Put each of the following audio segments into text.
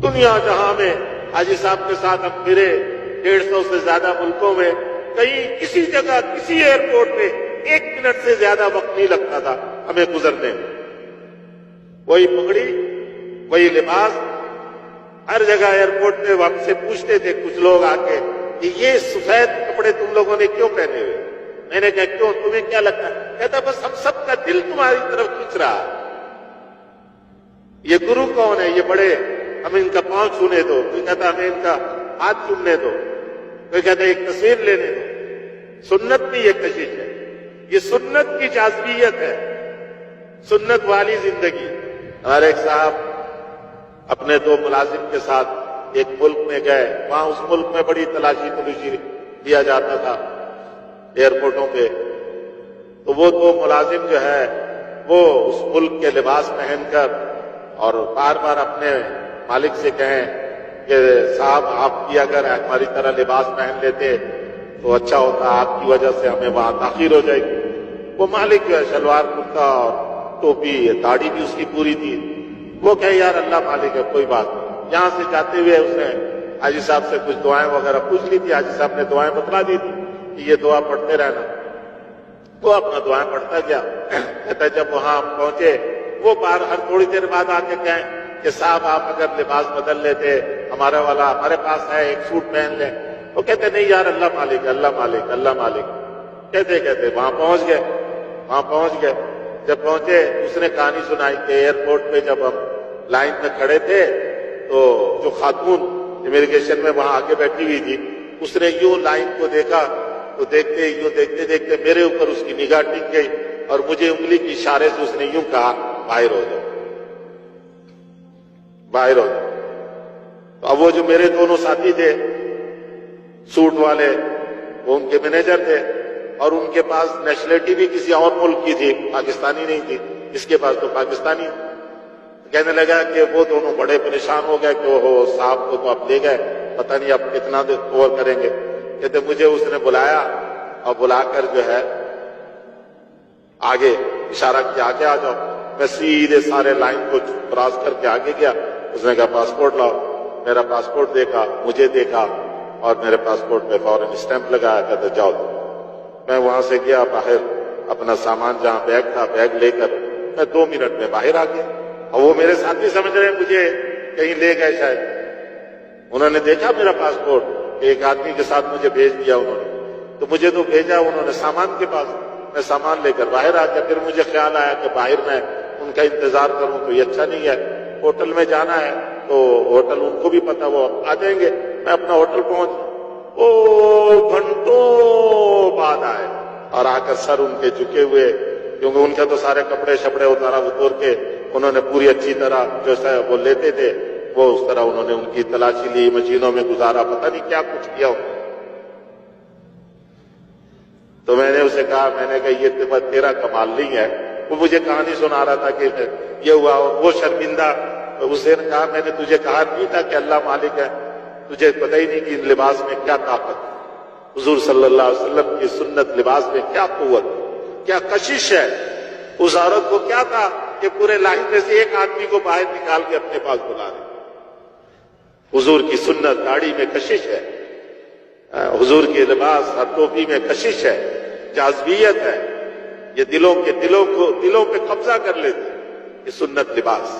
دنیا جہاں میں حاجی صاحب کے ساتھ ہم پھرے 150 سے زیادہ ملکوں میں، کہیں کسی جگہ کسی ایئرپورٹ پہ 1 منٹ سے زیادہ وقت نہیں لگتا تھا ہمیں گزرنے میں۔ وہی پگڑی، وہی لباس، ہر جگہ ایئرپورٹ پہ ہم سے پوچھتے تھے کچھ لوگ آ کے کہ یہ سفید کپڑے تم لوگوں نے کیوں پہنے ہوئے؟ میں نے کہا کیوں، تمہیں کیا لگتا ہے؟ کہتا بس ہم سب کا دل تمہاری طرف کھینچ رہا ہے۔ یہ گرو کون ہے؟ یہ بڑے، ہمیں ان کا پاؤں چھونے دو، کوئی کہتا ہمیں ان کا ہاتھ چومنے دو، کوئی کہتا ایک تصویر لینے دو۔ سنت بھی یہ کشش ہے، یہ سنت کی جاذبیت ہے، سنت والی زندگی۔ ہمارے ایک صاحب اپنے 2 ملازم کے ساتھ ایک ملک میں گئے، وہاں اس ملک میں بڑی تلاشی دیا جاتا تھا ایئرپورٹوں پہ، تو وہ 2 ملازم جو ہے وہ اس ملک کے لباس پہن کر اور بار بار اپنے مالک سے کہیں کہ صاحب آپ بھی اگر ہماری طرح لباس پہن لیتے تو اچھا ہوتا، آپ کی وجہ سے ہمیں وہاں تاخیر ہو جائے گی۔ وہ مالک جو ہے شلوار کرتا اور ٹوپی، داڑھی بھی اس کی پوری تھی، وہ کہے یار اللہ مالک ہے کوئی بات نہیں۔ یہاں سے جاتے ہوئے اس نے حاجی صاحب سے کچھ دعائیں وغیرہ پوچھ لی تھی، حاجی صاحب نے دعائیں بتلا دی تھی کہ یہ دعا پڑھتے رہنا۔ وہ اپنا دعائیں پڑھتا گیا۔ کہتا ہے جب وہاں پہنچے وہ بار ہر تھوڑی دیر بعد آ کے کہیں کہ صاحب آپ اگر لباس بدل لیتے، ہمارا والا ہمارے پاس ہے، ایک سوٹ پہن لیں۔ وہ کہتے نہیں یار اللہ مالک ہے، اللہ مالک، اللہ مالک، کہتے کہتے وہاں پہنچ گئے۔ جب پہنچے اس نے کہانی سنائی کہ ایئرپورٹ پہ جب ہم لائن میں کھڑے تھے تو جو خاتون امیگریشن میں وہاں آگے بیٹھی ہوئی تھی، اس نے یوں لائن کو دیکھا تو دیکھتے دیکھتے میرے اوپر اس کی نگاہ ٹک گئی اور مجھے انگلی کے اشارے سے اس نے یوں کہا باہر ہو جاؤ، باہر ہو جاؤ۔ تو اب وہ جو میرے دونوں ساتھی تھے سوٹ والے، وہ ان کے مینیجر تھے اور ان کے پاس نیشنلٹی بھی کسی اور ملک کی تھی، پاکستانی نہیں تھی، اس کے پاس تو پاکستانی تھی۔ کہنے لگا کہ وہ دونوں بڑے پریشان ہو گئے کہ وہ صاحب کو تو اب لے گئے، پتہ نہیں اب کتنا دیر اوور کریں گے۔ کہتے مجھے اس نے بلایا اور بلا کر جو ہے آگے اشارہ کیا آگے آ جاؤ۔ میں سیدھے سارے لائن کو کراس کر کے آگے گیا۔ اس نے کہا پاسپورٹ لاؤ، میرا پاسپورٹ دیکھا، مجھے دیکھا اور میرے پاسپورٹ پہ فوراً اسٹیمپ لگایا۔ کہتے جاؤ۔ میں وہاں سے گیا باہر، اپنا سامان جہاں بیگ تھا بیگ لے کر میں 2 منٹ میں باہر آ گیا۔ اور وہ میرے ساتھی سمجھ رہے ہیں مجھے کہیں لے گئے شاید، انہوں نے دیکھا میرا پاسپورٹ، ایک آدمی کے ساتھ مجھے بھیج دیا انہوں نے، تو مجھے تو بھیجا انہوں نے سامان کے پاس، میں سامان لے کر باہر آ گیا۔ پھر مجھے خیال آیا کہ باہر میں ان کا انتظار کروں تو یہ اچھا نہیں ہے، ہوٹل میں جانا ہے تو ہوٹل ان کو بھی پتا وہ آ جائیں گے۔ میں اپنا ہوٹل پہنچ گھنٹوں بعد آئے اور آ کر سر ان کے جھکے ہوئے، کیونکہ ان کے تو سارے کپڑے شپڑے اتور کے انہوں نے پوری اچھی طرح جو وہ لیتے تھے وہ اس طرح انہوں نے ان کی تلاشی لی، مشینوں میں گزارا، پتہ نہیں کیا کچھ کیا انہوں نے۔ تو میں نے اسے کہا، میں نے کہا یہ تیرا کمال نہیں ہے۔ وہ مجھے کہانی سنا رہا تھا کہ یہ ہوا، وہ شرمندہ۔ اسے نے کہا میں نے تجھے کہا نہیں تھا کہ اللہ مالک ہے، تجھے پتہ ہی نہیں کہ ان لباس میں کیا طاقت ہے، حضور صلی اللہ علیہ وسلم کی سنت لباس میں کیا قوت، کیا کشش ہے۔ اس عورت کو کیا تھا کہ پورے لائن میں سے ایک آدمی کو باہر نکال کے اپنے پاس بلا دے۔ حضور کی سنت، داڑھی میں کشش ہے، حضور کے لباس ہر ٹوپی میں کشش ہے، جاذبیت ہے، یہ دلوں پہ قبضہ کر لیتے۔ یہ سنت لباس،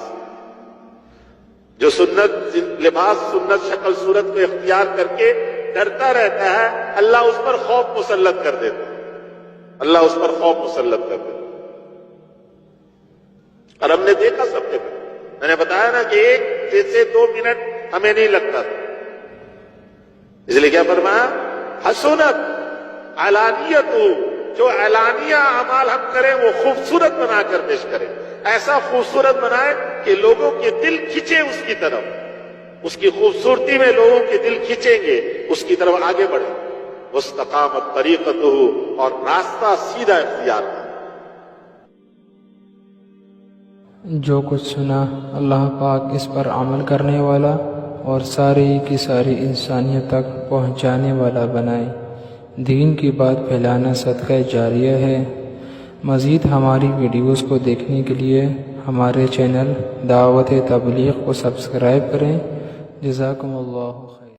جو سنت لباس سنت شکل صورت کو اختیار کر کے ڈرتا رہتا ہے، اللہ اس پر خوف مسلط کر دیتا ہے، اللہ اس پر خوف مسلط کر دیتا ہے۔ اور ہم نے دیکھا سب نے، میں نے بتایا نا کہ 1 سے 2 منٹ ہمیں نہیں لگتا تھا، اس لیے کیا فرمایا، حسنت علانیت، جو اعلانیہ اعمال ہم کریں وہ خوبصورت بنا کر پیش کریں، ایسا خوبصورت بنائے کہ لوگوں کے دل کھینچے اس کی طرف، اس کی خوبصورتی میں لوگوں کے دل کھینچیں گے، اس کی طرف آگے بڑھیں۔ واستقامت طریقتہ، اور راستہ سیدھا اختیار کریں۔ جو کچھ سنا اللہ پاک اس پر عمل کرنے والا اور ساری کی ساری انسانیت تک پہنچانے والا بنائے۔ دین کی بات پھیلانا صدقہ جاریہ ہے۔ مزید ہماری ویڈیوز کو دیکھنے کے لیے ہمارے چینل دعوت تبلیغ کو سبسکرائب کریں جزاکم اللہ خیر.